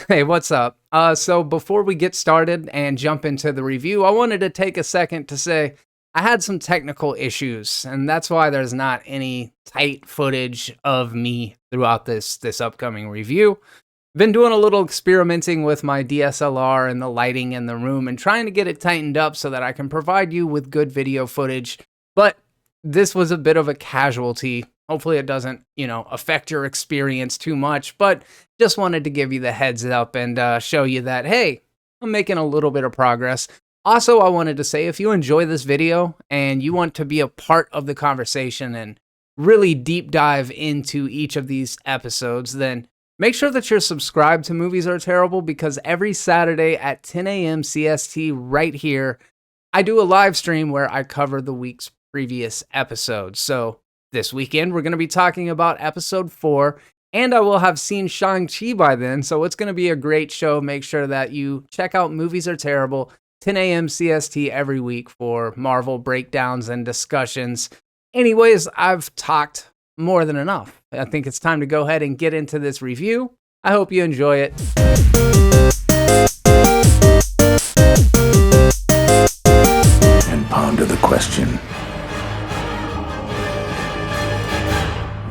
Hey, what's up? So before we get started and jump into the review, I wanted to take a second to say I had some technical issues, and that's why there's not any tight footage of me throughout this upcoming review. Been doing a little experimenting with my DSLR and the lighting in the room and trying to get it tightened up so that I can provide you with good video footage. But this was a bit of a casualty. Hopefully it doesn't, affect your experience too much, but just wanted to give you the heads up and show you that, hey, I'm making a little bit of progress. Also, I wanted to say if you enjoy this video and you want to be a part of the conversation and really deep dive into each of these episodes, then make sure that you're subscribed to Movies Are Terrible, because every Saturday at 10 a.m. CST right here, I do a live stream where I cover the week's previous episodes. So this weekend, we're going to be talking about episode 4, and I will have seen Shang-Chi by then, so it's going to be a great show. Make sure that you check out Movies Are Terrible, 10 a.m. CST every week for Marvel breakdowns and discussions. Anyways, I've talked more than enough. I think it's time to go ahead and get into this review. I hope you enjoy it. And ponder the question,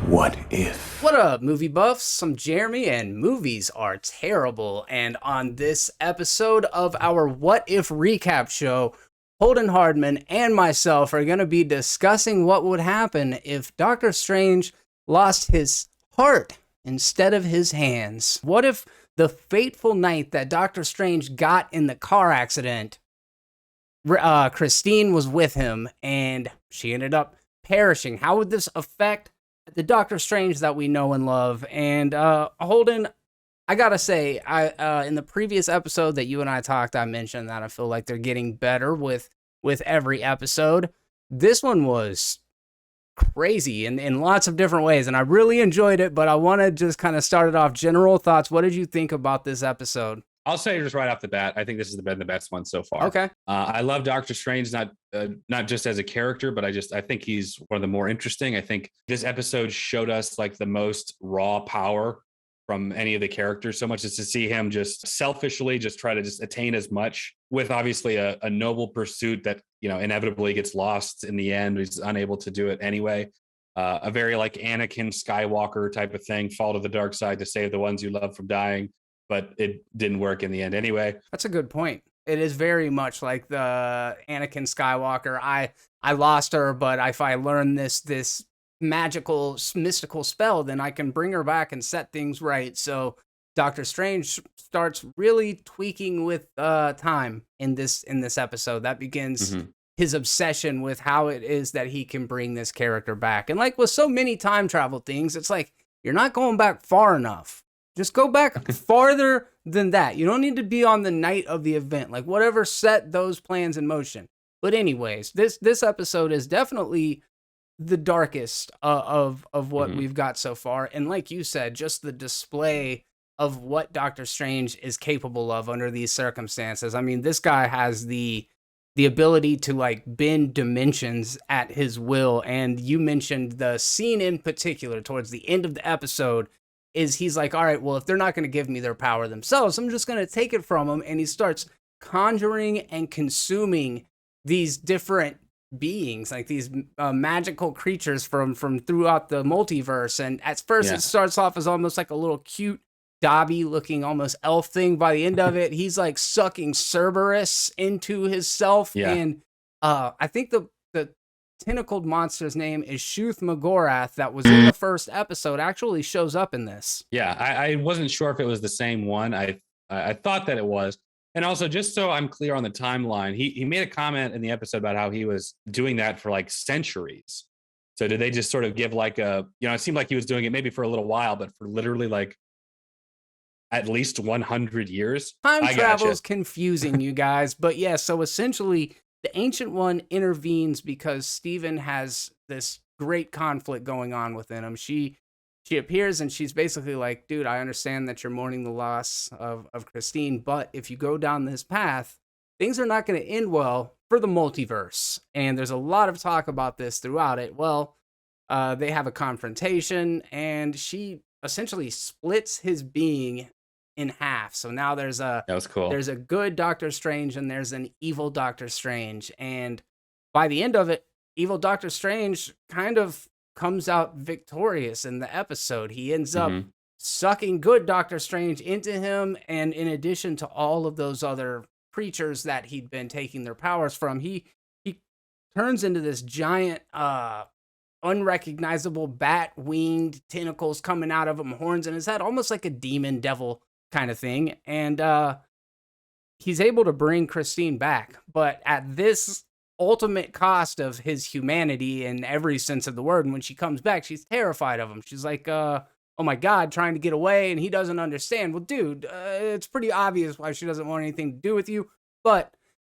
what if? What up, movie buffs? I'm Jeremy, and movies are terrible. And on this episode of our What If recap show, Holden, Hardman, and myself are going to be discussing what would happen if Doctor Strange lost his heart instead of his hands. What if the fateful night that Doctor Strange got in the car accident, Christine was with him and she ended up perishing? How would this affect the Doctor Strange that we know and love? And Holden, I gotta say, I in the previous episode that you and I talked, I mentioned that I feel like they're getting better with every episode. This one was crazy in lots of different ways, and I really enjoyed it, but I want to just kind of start it off. General thoughts. What did you think about this episode? I'll say just right off the bat, I think this has been the best one so far. Okay. I love Doctor Strange, not just as a character, but I think he's one of the more interesting. I think this episode showed us like the most raw power from any of the characters, so much as to see him just selfishly just try to just attain as much with obviously a noble pursuit that, inevitably gets lost in the end. He's unable to do it anyway. A very like Anakin Skywalker type of thing, fall to the dark side to save the ones you love from dying. But it didn't work in the end anyway. That's a good point. It is very much like the Anakin Skywalker. I lost her, but if I learn this magical, mystical spell, then I can bring her back and set things right. So Doctor Strange starts really tweaking with time in this episode. That begins his obsession with how it is that he can bring this character back. And like with so many time travel things, it's like you're not going back far enough. Just go back farther than that. You don't need to be on the night of the event. Like whatever set those plans in motion. But anyways, this episode is definitely the darkest of what we've got so far. And like you said, just the display of what Doctor Strange is capable of under these circumstances. I mean, this guy has the ability to like bend dimensions at his will. And you mentioned the scene in particular towards the end of the episode is he's like, all right, well, if they're not going to give me their power themselves, I'm just going to take it from them. And he starts conjuring and consuming these different beings, like these magical creatures from throughout the multiverse. And at first it starts off as almost like a little cute Dobby looking almost elf thing. By the end of it, he's like sucking Cerberus into himself. Yeah. And I think the tentacled monster's name is Shuth Magorath, that was in the first episode, actually shows up in this. Yeah, I wasn't sure if it was the same one. I thought that it was. And also, just so I'm clear on the timeline, he made a comment in the episode about how he was doing that for like centuries. So did they just sort of give like it seemed like he was doing it maybe for a little while, but for literally like at least 100 years? Time travel is confusing, you guys. But yeah, so essentially the Ancient One intervenes because Steven has this great conflict going on within him. She appears and she's basically like, dude, I understand that you're mourning the loss of Christine, but if you go down this path, things are not going to end well for the multiverse. And there's a lot of talk about this throughout it. Well, they have a confrontation and she essentially splits his being in half. So now That was cool. there's a good Doctor Strange and there's an evil Doctor Strange. And by the end of it, evil Doctor Strange kind of comes out victorious in the episode. He ends up Hmm. sucking good Doctor Strange into him. And in addition to all of those other creatures that he'd been taking their powers from, he turns into this giant unrecognizable bat winged tentacles coming out of him, horns in his head, almost like a demon devil kind of thing. And he's able to bring Christine back, but at this ultimate cost of his humanity in every sense of the word. And when she comes back, she's terrified of him. She's like, oh my God, trying to get away. And he doesn't understand. Well, dude, it's pretty obvious why she doesn't want anything to do with you. But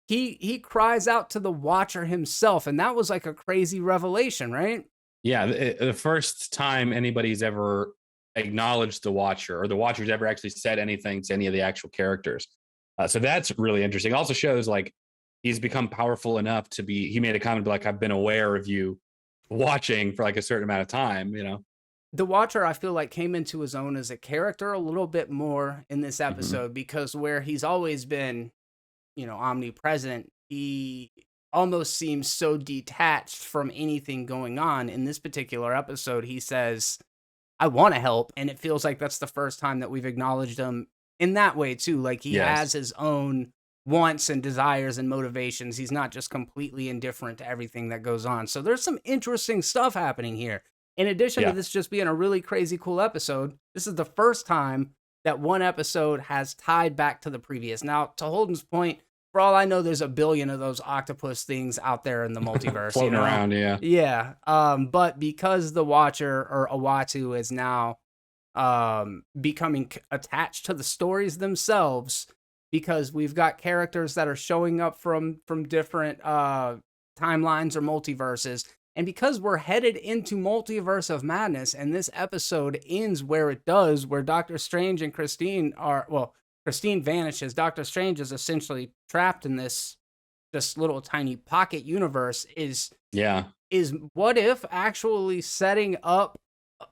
he cries out to the Watcher himself. And that was like a crazy revelation, right? Yeah, the first time anybody's ever acknowledged the Watcher, or the Watcher's ever actually said anything to any of the actual characters. So that's really interesting. It also shows like he's become powerful enough to be. He made a comment like, "I've been aware of you watching for like a certain amount of time." You know. The Watcher, I feel like, came into his own as a character a little bit more in this Hmm. episode because where he's always been, omnipresent, he almost seems so detached from anything going on. In this particular episode, he says, I want to help. And it feels like that's the first time that we've acknowledged him in that way, too. Like he has Yes. his own wants and desires and motivations. He's not just completely indifferent to everything that goes on. So there's some interesting stuff happening here. In addition to Yeah. this just being a really crazy cool episode, this is the first time that one episode has tied back to the previous. Now, to Holden's point, for all I know, there's a billion of those octopus things out there in the multiverse, you Floating know? around. Yeah. Yeah. But because the Watcher or Awatu is now becoming attached to the stories themselves, because we've got characters that are showing up from different timelines or multiverses, and because we're headed into Multiverse of Madness, and this episode ends where it does, where Doctor Strange and Christine are, well, Christine vanishes. Doctor Strange is essentially trapped in this little tiny pocket universe. Yeah. Is What If actually setting up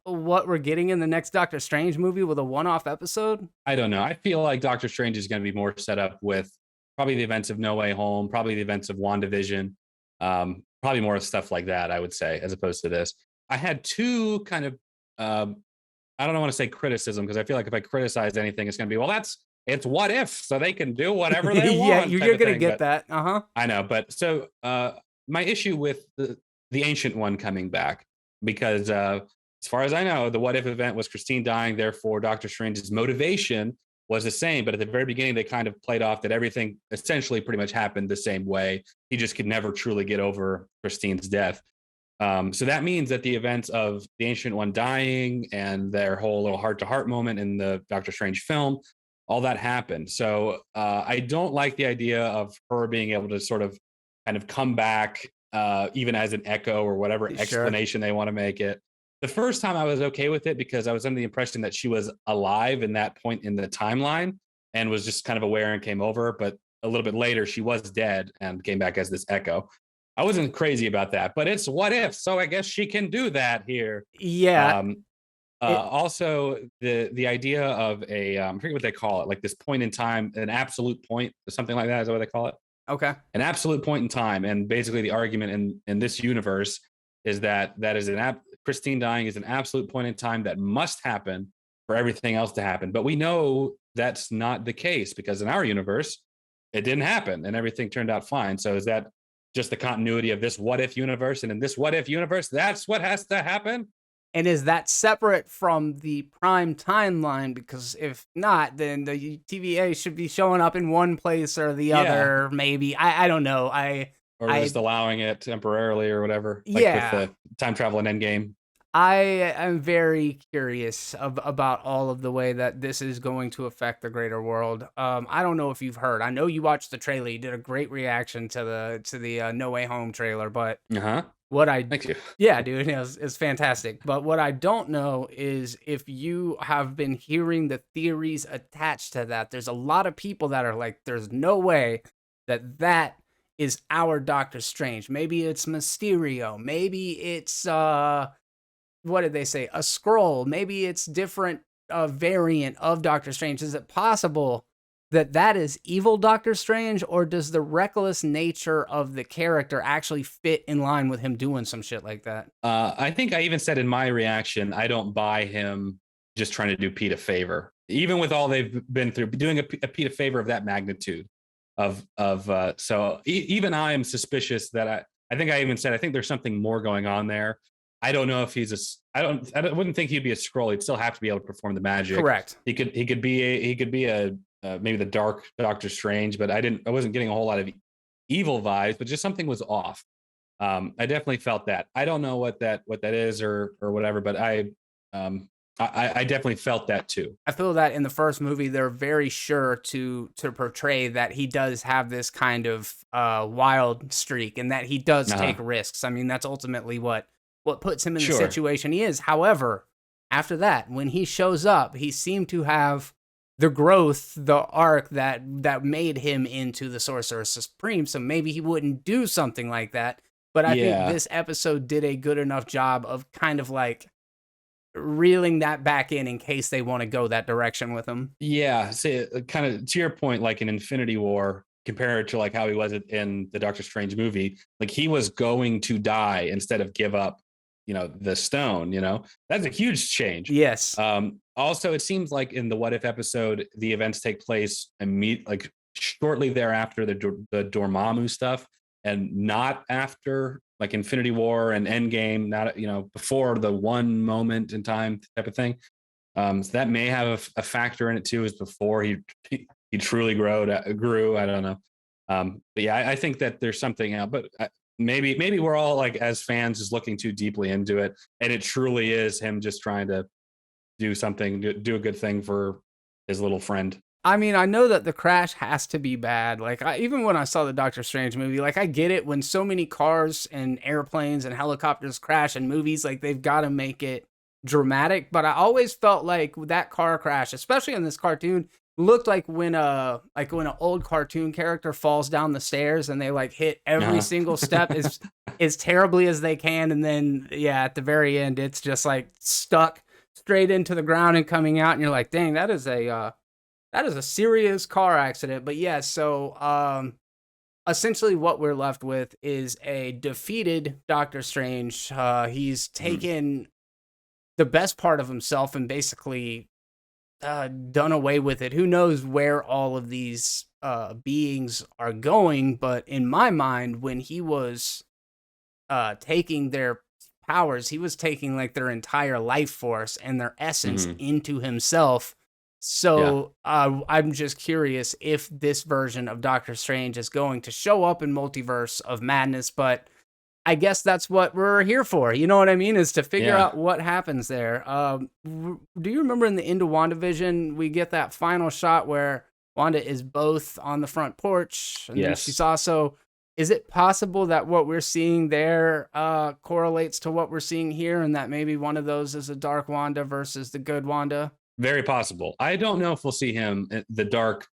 what we're getting in the next Doctor Strange movie with a one-off episode? I don't know. I feel like Doctor Strange is going to be more set up with probably the events of No Way Home, probably the events of WandaVision, probably more stuff like that, I would say, as opposed to this. I had two kind of, I don't want to say criticism, because I feel like if I criticize anything, it's going to be, well, it's what if, so they can do whatever they Yeah, want type you're of gonna thing. get But that. Uh-huh. I know. But so my issue with the Ancient One coming back, because as far as I know, the what if event was Christine dying. Therefore, Doctor Strange's motivation was the same. But at the very beginning, they kind of played off that everything essentially pretty much happened the same way. He just could never truly get over Christine's death. So that means that the events of the Ancient One dying and their whole little heart to heart moment in the Doctor Strange film, all that happened. So I don't like the idea of her being able to sort of kind of come back, even as an echo or whatever Sure. explanation they want to make it. The first time I was okay with it because I was under the impression that she was alive in that point in the timeline and was just kind of aware and came over. But a little bit later, she was dead and came back as this echo. I wasn't crazy about that, but it's what if, so I guess she can do that here. Yeah. Um, It Also, the idea of I forget what they call it, like this point in time, an absolute point, or something like that. Is that what they call it? okay. An absolute point in time. And basically, the argument in this universe is that is Christine dying is an absolute point in time that must happen for everything else to happen. But we know that's not the case, because in our universe, it didn't happen and everything turned out fine. So is that just the continuity of this what if universe? And in this what if universe, that's what has to happen? And is that separate from the prime timeline? Because if not, then the TVA should be showing up in one place or the Yeah. other. Maybe I don't know. Or I just allowing it temporarily or whatever, like with yeah. the time travel and Endgame. I am very curious about all of the way that this is going to affect the greater world. I don't know if you've heard. I know you watched the trailer. You did a great reaction to the No Way Home trailer. But Uh huh. what I Thank you. yeah, dude, it's fantastic. But what I don't know is if you have been hearing the theories attached to that. There's a lot of people that are like, "There's no way that is our Doctor Strange. Maybe it's Mysterio. Maybe it's what did they say? A scroll. Maybe it's different variant of Doctor Strange? Is it possible that that is evil Doctor Strange, or does the reckless nature of the character actually fit in line with him doing some shit like that? I think I even said in my reaction, I don't buy him just trying to do Pete a favor, even with all they've been through. Doing a Pete a favor of that magnitude, even I am suspicious that I think I even said I think there's something more going on there. I don't know if he's I wouldn't think he'd be a scroll. He'd still have to be able to perform the magic. Correct. He could be a maybe the dark Doctor Strange, but I wasn't getting a whole lot of evil vibes, but just something was off. I definitely felt that. I don't know what that is or whatever, but I definitely felt that too. I feel that in the first movie, they're very sure to portray that he does have this kind of wild streak and that he does take risks. I mean, that's ultimately what puts him in the situation he is. However, after that, when he shows up, he seemed to have the growth, the arc that made him into the Sorcerer Supreme. So maybe he wouldn't do something like that. But I think this episode did a good enough job of kind of like reeling that back in case they want to go that direction with him. Yeah. See, kind of to your point, like in Infinity War, compared to like how he was in the Doctor Strange movie, like he was going to die instead of give up, the stone, that's a huge change. Yes. Also, it seems like in the What If episode, the events take place like shortly thereafter the Dormammu stuff, and not after like Infinity War and Endgame, not before the one moment in time type of thing. So that may have a factor in it too, is before he truly grew. I don't know. But yeah, I think that there's something out, but maybe we're all like as fans just looking too deeply into it, and it truly is him just trying to do something, do a good thing for his little friend. I mean, I know that the crash has to be bad. Like, even when I saw the Doctor Strange movie, like, I get it when so many cars and airplanes and helicopters crash in movies, like, they've got to make it dramatic. But I always felt like that car crash, especially in this cartoon, looked like when an old cartoon character falls down the stairs and they like hit every single step as terribly as they can, and then at the very end it's just like stuck straight into the ground and coming out, and you're like, dang, that is a serious car accident. But so essentially what we're left with is a defeated Doctor Strange. He's taken the best part of himself and basically done away with it. Who knows where all of these beings are going, but in my mind, when he was taking their powers, he was taking like their entire life force and their essence into himself. So I'm just curious if this version of Doctor Strange is going to show up in Multiverse of Madness, but I guess that's what we're here for. You know what I mean? Is to figure out what happens there. Do you remember in the end of WandaVision, we get that final shot where Wanda is both on the front porch and then she's also... Is it possible that what we're seeing there correlates to what we're seeing here, and that maybe one of those is a dark Wanda versus the good Wanda? Very possible. I don't know if we'll see him, the dark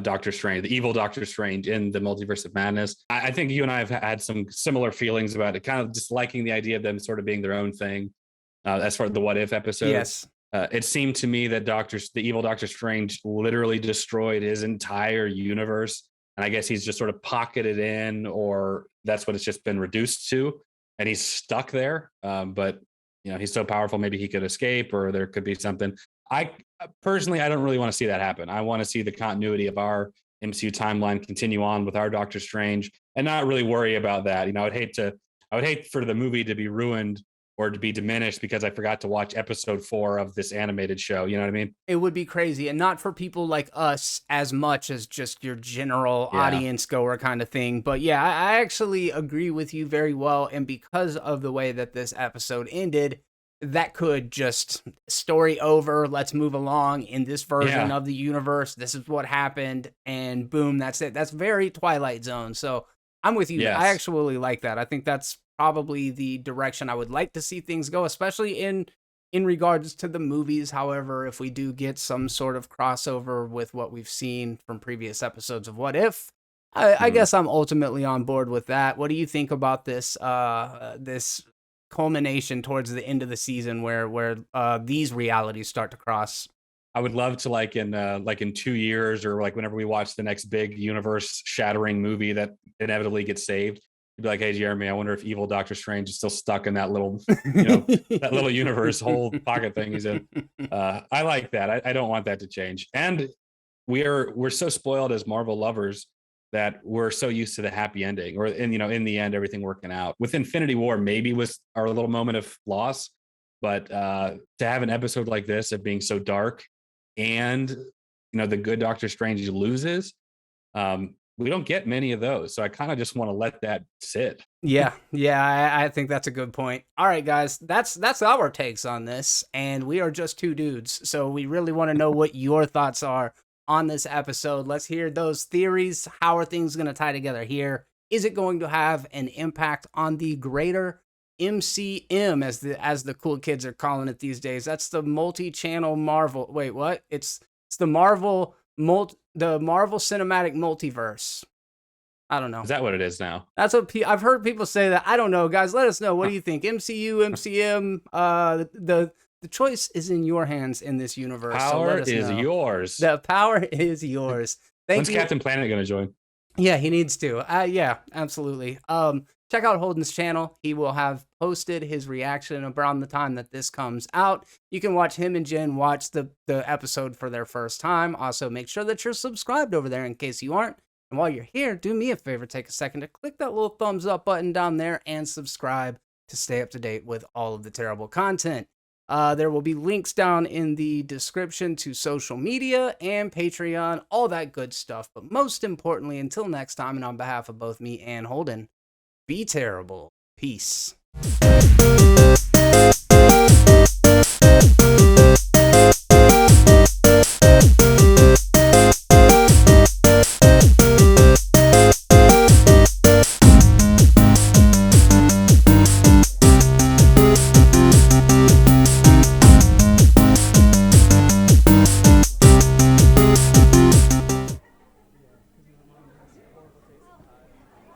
Doctor Strange, the evil Doctor Strange in the Multiverse of Madness. I think you and I have had some similar feelings about it, kind of disliking the idea of them sort of being their own thing as far as the What If episode. Yes. It seemed to me that the evil Doctor Strange literally destroyed his entire universe. And I guess he's just sort of pocketed in, or that's what it's just been reduced to. And he's stuck there. But, he's so powerful, maybe he could escape, or there could be something. I personally don't really want to see that happen. I want to see the continuity of our MCU timeline continue on with our Doctor Strange and not really worry about that. I would hate for the movie to be ruined or to be diminished because I forgot to watch episode 4 of this animated show. You know what I mean? It would be crazy, and not for people like us as much as just your general audience goer kind of thing. But I actually agree with you very well. And because of the way that this episode ended, that could just story over. Let's move along in this version of the universe. This is what happened, and boom, that's it. That's very Twilight Zone. So I'm with you. Yes. I actually like that. I think that's probably the direction I would like to see things go, especially in regards to the movies. However, if we do get some sort of crossover with what we've seen from previous episodes of What If, I guess I'm ultimately on board with that. What do you think about this culmination towards the end of the season where these realities start to cross. I would love to like in 2 years or like whenever we watch the next big universe shattering movie that inevitably gets saved, you'd be like, hey Jeremy, I wonder if evil Doctor Strange is still stuck in that little that little universe whole pocket thing he's in. I like that. I don't want that to change. And we're so spoiled as Marvel lovers that we're so used to the happy ending, or in the end everything working out. With Infinity War maybe was our little moment of loss, but to have an episode like this of being so dark and the good Doctor Strange loses, we don't get many of those, so I kind of just want to let that sit. Yeah, I think that's a good point. All right, guys, that's our takes on this, and we are just two dudes, so we really want to know what your thoughts are on this episode. Let's hear those theories. How are things going to tie together here? Is it going to have an impact on the greater MCM, as the cool kids are calling it these days? That's the multi-channel Marvel. Wait, what? It's the Marvel Cinematic Multiverse. I don't know. Is that what it is now? That's what I've heard people say that. I don't know, guys. Let us know. What do you think? MCU, MCM. The choice is in your hands in this universe. Power is yours. The power is yours. When's Captain Planet going to join? Yeah, he needs to. Yeah, absolutely. Check out Holden's channel. He will have posted his reaction around the time that this comes out. You can watch him and Jen watch the episode for their first time. Also, make sure that you're subscribed over there in case you aren't. And while you're here, do me a favor, take a second to click that little thumbs up button down there and subscribe to stay up to date with all of the terrible content. There will be links down in the description to social media and Patreon, all that good stuff. But most importantly, until next time, and on behalf of both me and Holden, be terrible. Peace.